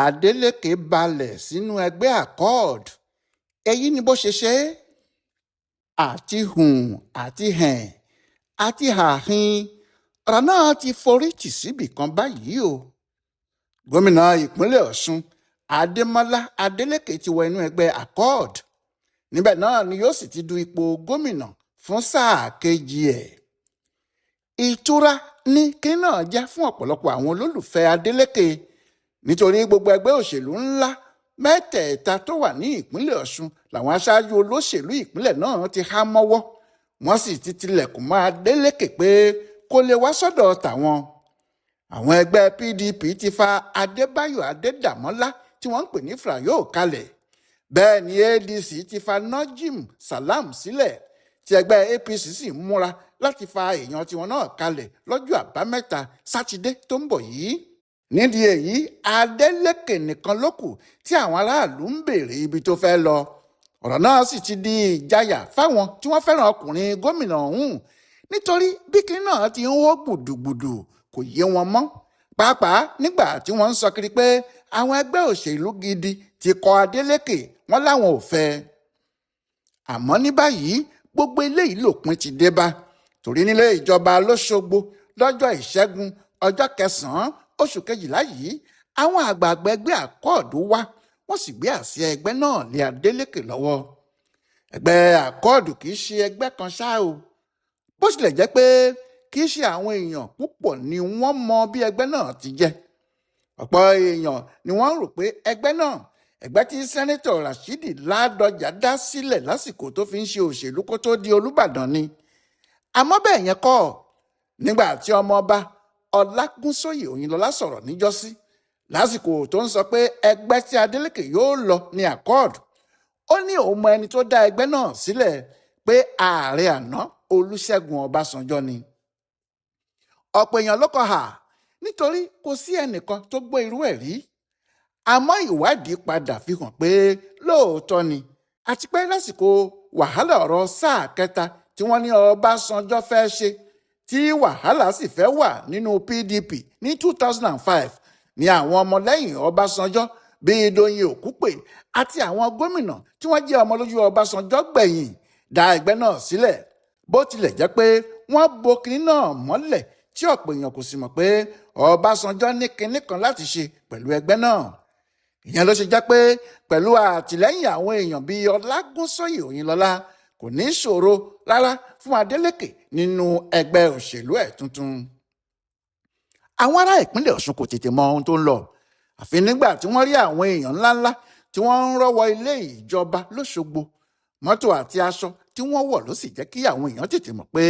Adeleke balẹ̀ sínú ẹgbẹ́ accord. Èyí ni bó ṣe ṣe é. Àti hùn àti hẹ̀n àti hàhín ọ̀rọ̀ náà ti forí tì síbì kan báyìí o. Gómìnà ìpínlẹ̀ Ọ̀ṣun Adémọ́lá Adeleke ti wọ inú ẹgbẹ́ accord. Níbẹ̀ náà ni yóò sì ti du ipò gómìnà fún sáà kejì ẹ̀. Ìtura ní kí náà jẹ́ fún ọ̀pọ̀lọpọ̀ àwọn olólùfẹ́ Adeleke nítorí gbogbo ẹgbẹ́ òṣèlú ńlá mẹ́tẹ̀ẹ̀ta tó wà ní ìpínlẹ̀ Ọ̀ṣun làwọn aṣáájú olóṣèlú ìpínlẹ̀ náà ti há mọ́wọ́. Wọ́n sì ti tilẹ̀kùn mọ́ Adeleke pé kó lè wá sọ́dọ̀ tàwọn. Àwọn ẹgbẹ́ PDP ti fa Adébáyọ̀ Adédàmọ́lá tí wọ́n ń pè ní Frayo kalẹ̀. Bẹ́ẹ̀ ni ADC ti fa Najim Salam sílẹ̀ tí ẹgbẹ́ APC sì ń múra láti fa èèyàn tiwọn náà kalẹ̀ lọ́jọ́ àbámẹ́ta sátidé tó ń bọ̀ yìí. Nídìí èyí Adeleke nìkan ló kù tí àwọn aráàlú ń béèrè ibi tó fẹ́ lọ. Ọ̀rọ̀ náà sì ti di ìjayà fáwọn tí wọ́n fẹ́ràn ọkùnrin gómìnà ọ̀hún nítorí bí kinní náà ti ń hó gbùdùgbùdù kò yé wọn mọ́. Pàápàá nígbà tí wọ́n ń sọ kiri pé àwọn ẹgbẹ́ òṣèlú gidi ti kọ Adeleke wọn láwọn ò fẹ́. Àmọ́ ní báyìí gbogbo eléyìí lòpin ti dé bá torí nílé ìjọba lọ́ṣogbo lọ́jọ́ ìṣẹ́gun ọjọ́ 9 oṣù kejìlá yìí àwọn àgbààgbà ẹgbẹ́ àkọọ̀dù wá wọ́n sì gbé àsíá ẹgbẹ́ náà lé Adeleke lọ́wọ́. Ẹgbẹ́ àkọọ̀dù kì í ṣe ẹgbẹ́ kan ṣáá o, bó tilẹ̀ jẹ́ pé kì í ṣe àwọn èèyàn púpọ̀ ni wọ́n mọ bí ẹgbẹ́ náà ti jẹ́. Ọ̀pọ̀ èèyàn ni wọ́n rò pé ẹgbẹ́ náà ẹgbẹ́ tí sẹ́nẹ́tọ̀ Rashidi Ládọjà dá sílẹ̀ lásìkò tó fi ń ṣe òṣèlú kó tó di Olúbàdàn ni. Àmọ́ bẹ́ẹ̀ yẹn kọ́ nígbà tí ọmọọba Ọlágúnsóyè Òyìnlọ́lá sọ̀rọ̀ níjọ́sí lásìkò tó ń sọ pé ẹgbẹ́ tí Adeleke yóò lọ ní accord. Ó ní òun mọ ẹni tó dá ẹgbẹ́ náà sílẹ̀ pé ààrẹ àná Olúṣẹ́gun Ọbásanjọ́ ni. Ọ̀pọ̀ èèyàn ló kọ̀ hà nítorí kò sí ẹnìkan tó gbọ́ irú ẹ̀ rí. Àmọ́ ìwádìí padà fi hàn pé lóòótọ́ ni àti pé lásìkò wàhálà ọ̀rọ̀ sáà kẹta tí wọ́n ní Ọbásanjọ́ fẹ́ ṣe tí wàhálà sì fẹ́ wà nínú PDP ní 2005 ni àwọn ọmọlẹ́yìn Ọbásanjọ́ bíi Doyin Òkúpè àti àwọn gómìnà tí wọ́n jẹ́ ọmọlójú Ọbásanjọ́ gbẹ̀yìn dá ẹgbẹ́ náà sílẹ̀ bó tilẹ̀ jẹ́ pé wọ́n bo kinní náà mọ́lẹ̀ tí ọ̀pọ̀ èèyàn kò sì mọ̀ pé Ọbásanjọ́ ní kinní kan láti ṣe pẹ̀lú ẹgbẹ́ náà. Ìyẹn ló ṣe jẹ́ pé pẹ̀lú àtìlẹ́yìn àwọn èèyàn bíi Ọlágúnsóyè Òyìnlọ́lá kò ní ṣòro rárá fún Adeleke nínú ẹgbẹ́ òṣèlú ẹ̀ tuntun. Àwọn ará ìpínlẹ̀ Ọ̀ṣun kò tètè mọ ohun tó ń lọ àfi nígbà tí wọ́n rí àwọn èèyàn ńláńlá tí wọ́n ń rọ́wọ́ ilé ìjọba lọ́ṣogbo. Mọ́tò àti aṣọ tí wọ́n wọ̀ ló sì jẹ́ kí àwọn èèyàn tètè mọ̀ pé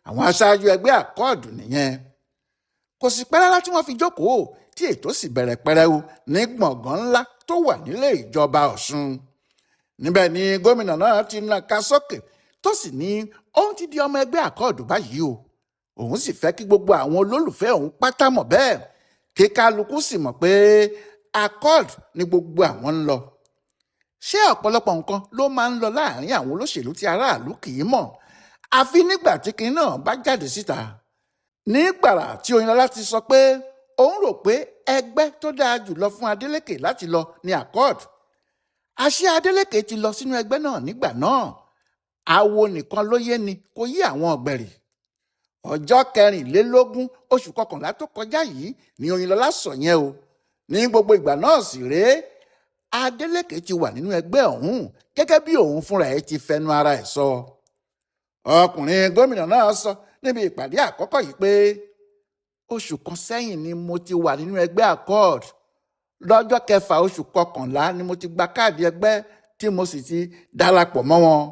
àwọn aṣáájú ẹgbẹ́ àkọọ̀dù nìyẹn. Kò sì pẹ́ rárá tí wọ́n fi jókòó tí ètò sì bẹ̀rẹ̀ pẹrẹu ní gbọ̀ngàn ńlá tó wà nílé ìjọba Ọ̀ṣun. Níbẹ̀ ni gómìnà náà ti nàka sókè tó sì ní òun ti di ọmọ ẹgbẹ́ àkọọ̀dù báyìí o. Òun sì fẹ́ kí gbogbo àwọn olólùfẹ́ òun pátá mọ̀ bẹ́ẹ̀ kí kálukú sì mọ̀ pé accord ni gbogbo àwọn ń lọ. Ṣé ọ̀pọ̀lọpọ̀ nǹkan ló máa ń lọ láàrin àwọn olóṣèlú tí aráàlú kì í mọ̀ àfi nígbà tí kinní náà bá jáde síta. Ní gbàrà tí Oyinlọ́lá ti sọ pé òun rò pé ẹgbẹ́ tó dáa jùlọ fún Adeleke láti lọ ní accord. Àṣé Adeleke ti lọ sínú ẹgbẹ́ náà nígbà náà. Awo nìkan ló yé ni kò yé àwọn ọ̀gbẹ̀rì. Ọjọ́ 24 oṣù kọkànlá tó kọjá yìí ni Oyinlọ́lá sọ yẹn o. Ní gbogbo ìgbà náà sì rèé Adeleke ti wà nínú ẹgbẹ́ ọ̀hún gẹ́gẹ́ bí òun fúnra ẹ̀ ti fẹnu ara ẹ̀ sọ. Ọkùnrin gómìnà náà sọ níbi ìpàdé àkọ́kọ́ yìí pé oṣù kan sẹ́yìn ni mo ti wà nínú ẹgbẹ́ accord. Lọ́jọ́ 6 oṣù kọkànlá ni mo ti gba káàdì ẹgbẹ́ tí mo sì ti darapọ̀ mọ́ wọn.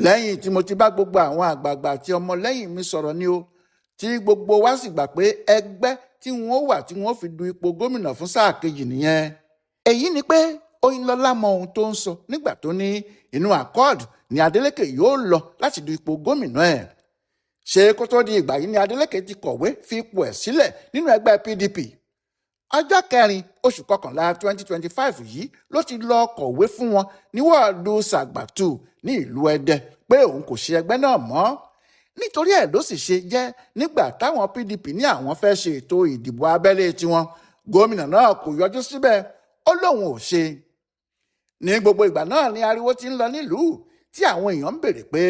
Lẹ́yìn tí mo ti bá gbogbo àwọn àgbààgbà àti ọmọlẹ́yìn mi sọ̀rọ̀ ni o tí gbogbo wa sì gbà pé ẹgbẹ́ tí wọ́n wà tí wọ́n fi du ipò gómìnà fún sáà kejì nìyẹn. Èyí ni pé Oyinlọ́lá mọ ohun tó ń sọ nígbà tó ní inú accord ni Adeleke yóò lọ láti du ipò gómìnà ẹ̀. Ṣé kó tó di ìgbà yìí ni Adeleke ti kọ̀wé fi ipò ẹ̀ sílẹ̀ nínú ẹgbẹ́ PDP. Ọjọ́ 4 oṣù kọkànlá 2025 yìí ló ti lọ kọ̀wé fún wọn ní wọ́ọ̀dù Sàgbàtù ní ìlú Ẹdẹ pé òun kò ṣe ẹgbẹ́ náà mọ́. Nítorí ẹ̀ ló sì ṣe jẹ́ nígbà táwọn PDP ní àwọn fẹ́ ṣe ètò ìdìbò abẹ́lé tiwọn gómìnà náà kò yọjú síbẹ̀ ó lóun ò ṣe. ní gbogbo ìgbà náà ni ariwo ti ń lọ nílùú tí àwọn èèyàn ń béèrè pé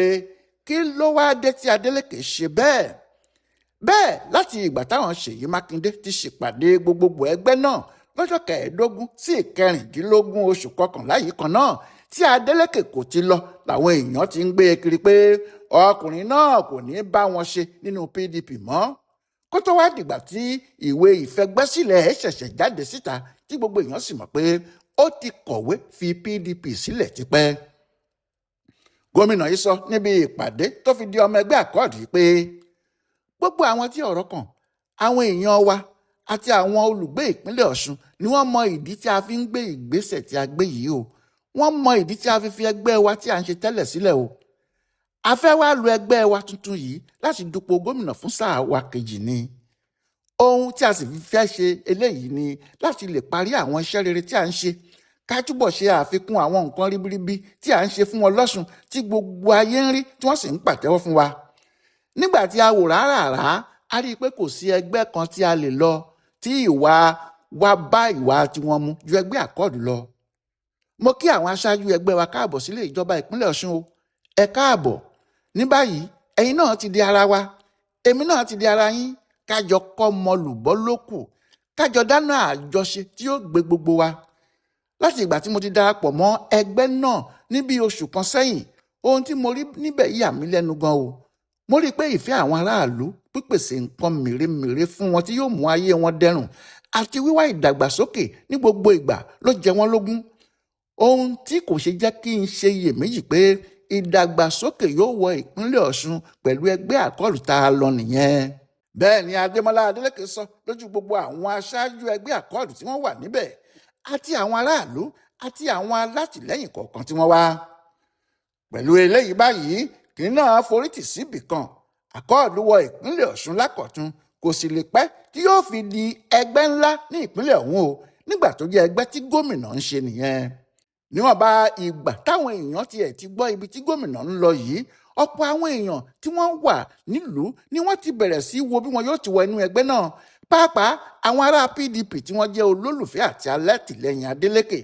kí ló wáá dé tí Adeleke ṣe bẹ́ẹ̀ láti ìgbà táwọn Ṣèyí Mákindé ti ṣèpàdé gbogbogbò ẹgbẹ́ náà lọ́jọ́ 15 sí 16 oṣù kọkànlá yìí kan náà tí Adeleke kò ti lọ làwọn èèyàn ti ń gbé e kiri pé ọkùnrin náà kò ní bá wọn ṣe nínú PDP mọ́ kó tó wá dìgbà tí ìwé ìfẹgbẹ́sílẹ̀ ṣẹ̀ṣẹ̀ jáde síta tí gbogbo èèyàn sì mọ̀ pé ó ti kọ̀wé fi PDP sílẹ̀ tipẹ́. gómìnà yìí sọ níbi ìpàdé tó fi di ọmọ ẹgbẹ́ àkọ́ọ̀dù yìí pé gbogbo àwọn tí ọ̀rọ̀ kàn àwọn èèyàn wa àti àwọn olùgbé ìpínlẹ̀ Ọ̀ṣun ni wọ́n mọ ìdí tí a fi ń gbé ìgbésẹ̀ tí a gbé yìí o wọ́n mọ ìdí tí a fi fi ẹgbẹ́ wa tí a ń ṣe tẹ́lẹ̀ sílẹ̀ o a fẹ́ wá lo ẹgbẹ́ wa tuntun yìí láti dupò gómìnà fún sáà wa kejì ni ohun tí a sì fi fẹ́ ṣe eléyìí ni láti lè parí àwọn iṣẹ́ rere tí a ń ṣe ká túbọ̀ ṣe àfikún àwọn nǹkan ribiribi tí a ń ṣe fún wọn lọ́ṣun tí gbogbo ayé ń rí tí wọ́n sì ń pàtẹ́wọ́ fún wa nígbà tí a wò rárá a rí i pé kò sí ẹgbẹ́ kan tí a lè lọ tí ìwà wa bá ìwà tiwọn mu ju ẹgbẹ́ àkọ́ọ̀dù lọ. mo kí àwọn aṣáájú ẹgbẹ́ wa káàbọ̀ sílé ìjọba ìpínlẹ̀ Ọ̀ṣun o ẹ káàbọ̀ ní báyìí ẹ̀yin náà ti di ara wa èmi náà ti di ara yín kájọ kọ́ mọlùbọ́ lókù kájọ dáná àjọṣe tí yóò gbé gbogbo wa. láti ìgbà tí mo ti darapọ̀ mọ́ ẹgbẹ́ náà ní bí oṣù kan sẹ́yìn ohun tí mo rí níbẹ̀ yà mí lẹ́nu gan o mo rí i pé ìfẹ́ àwọn aráàlú pípèsè nǹkan mèremère fún wọn tí yóò mú ayé wọn dẹrùn àti wíwá ìdàgbàsókè ní gbogbo ìgbà ló jẹ wọ́n lógún ohun tí kò ṣe jẹ́ kí n ṣe iyèméjì pé ìdàgbàsókè yóò wọ ìpínlẹ̀ Ọ̀ṣun pẹ̀lú ẹgbẹ́ àkọ́ọ̀dù tá a lọ nìyẹn. bẹ́ẹ̀ ni Adémọ́lá Adeleke sọ lójú gbogbo àwọn aṣáájú ẹgbẹ́ àkọ́ọ̀dù tí wọ́n wà níbẹ̀ àti àwọn aráàlú àti àwọn alátìlẹ́yìn kọ̀ọ̀kan tí wọ́n wá. pẹ̀lú eléyìí báyìí kì í náà forítì síbì kan àkọ́ọ̀dù wọ ìpínlẹ̀ Ọ̀ṣun lákọ̀tun kò sì lè pẹ́ tí yóò fi di ẹgbẹ́ ńlá ní ìpínlẹ̀ ọ̀hún o nígbà tó jẹ́ ẹgbẹ́ tí gómìnà ń ṣe nìyẹn. níwọ̀nba ìgbà táwọn èèyàn tiẹ̀ ti gbọ́ ibi tí gómìnà ń lọ yìí ọ̀pọ̀ àwọn èèyàn tí wọ́n wà nílùú ni wọ́n ti bẹ̀rẹ̀ sí wo bí wọn yóò ti wọ inú ẹgbẹ́ náà pàápàá àwọn ará PDP tí wọ́n jẹ́ olólùfẹ́ àti alátìlẹ́yìn Adeleke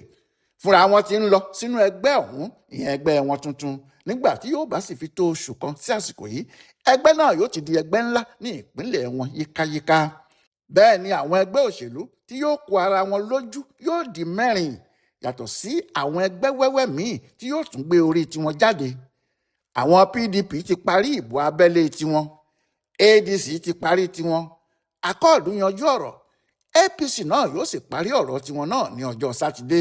fúnra wọn ti ń lọ sínú ẹgbẹ́ ọ̀hún ìyẹn ẹgbẹ́ wọn tuntun nígbà tí yóò bá sì fi tó oṣù kan sí àsìkò yìí ẹgbẹ́ náà yóò ti di ẹgbẹ́ ńlá ní ìpínlẹ̀ wọn yíkáyíká. bẹ́ẹ̀ ni àwọn ẹgbẹ́ òṣèlú tí yóò kó ara wọn lójú yóò di 4 yàtọ̀ sí àwọn ẹgbẹ́ wẹ́wẹ́ míì tí yóò tún gbé orí tiwọn jáde. àwọn PDP ti parí ìbò abẹ́lé tiwọn ADC ti parí tiwọn àkọ́ọ̀dù yanjú ọ̀rọ̀ APC náà yóò sì parí ọ̀rọ̀ tiwọn náà ní ọjọ́ sátidé.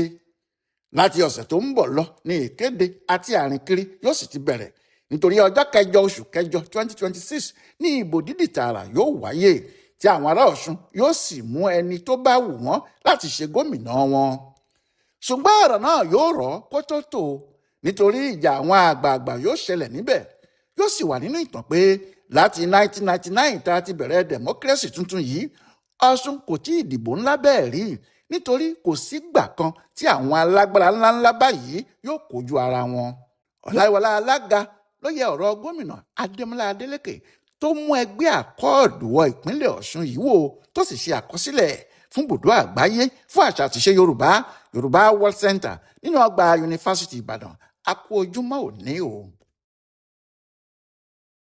láti ọ̀sẹ̀ tó ń bọ̀ lọ ní ìkéde àti àrìnkiri yóò sì ti bẹ̀rẹ̀ nítorí ọjọ́ 9 oṣù kẹjọ 2026 ní ìbò dídì tààrà yóò wáyé tí àwọn ará Ọ̀ṣun yóò sì mú ẹni tó bá wù wọ́n láti ṣe gómìnà wọn. ṣùgbọ́n ọ̀rọ̀ náà yóò rọ̀ kó tó tò nítorí ìjà àwọn àgbààgbà yóò ṣẹlẹ̀ níbẹ̀ yóò sì wà nínú ìtàn pé láti 1999 tá a ti bẹ̀rẹ̀ democracy tuntun yìí Ọ̀ṣun kò tí ì dìbò ńlá bẹ́ẹ̀ rí nítorí kò sígbà kan tí àwọn alágbára ńláńlá báyìí yóò kojú ara wọn. Ọláyíwọlá alága ló yẹ ọ̀rọ̀ gómìnà Adémọ́lá Adeleke tó mú ẹgbẹ́ àkọ́ọ̀dù wọ ìpínlẹ̀ Ọ̀ṣun yìí wò tó sì ṣe àkọsílẹ̀ fún ibùdó àgbáyé fún àṣà àtìṣe Yorùbá World Center nínú ọgbà yunifásitì Ìbàdàn. a kú ojúmọ́ òní o.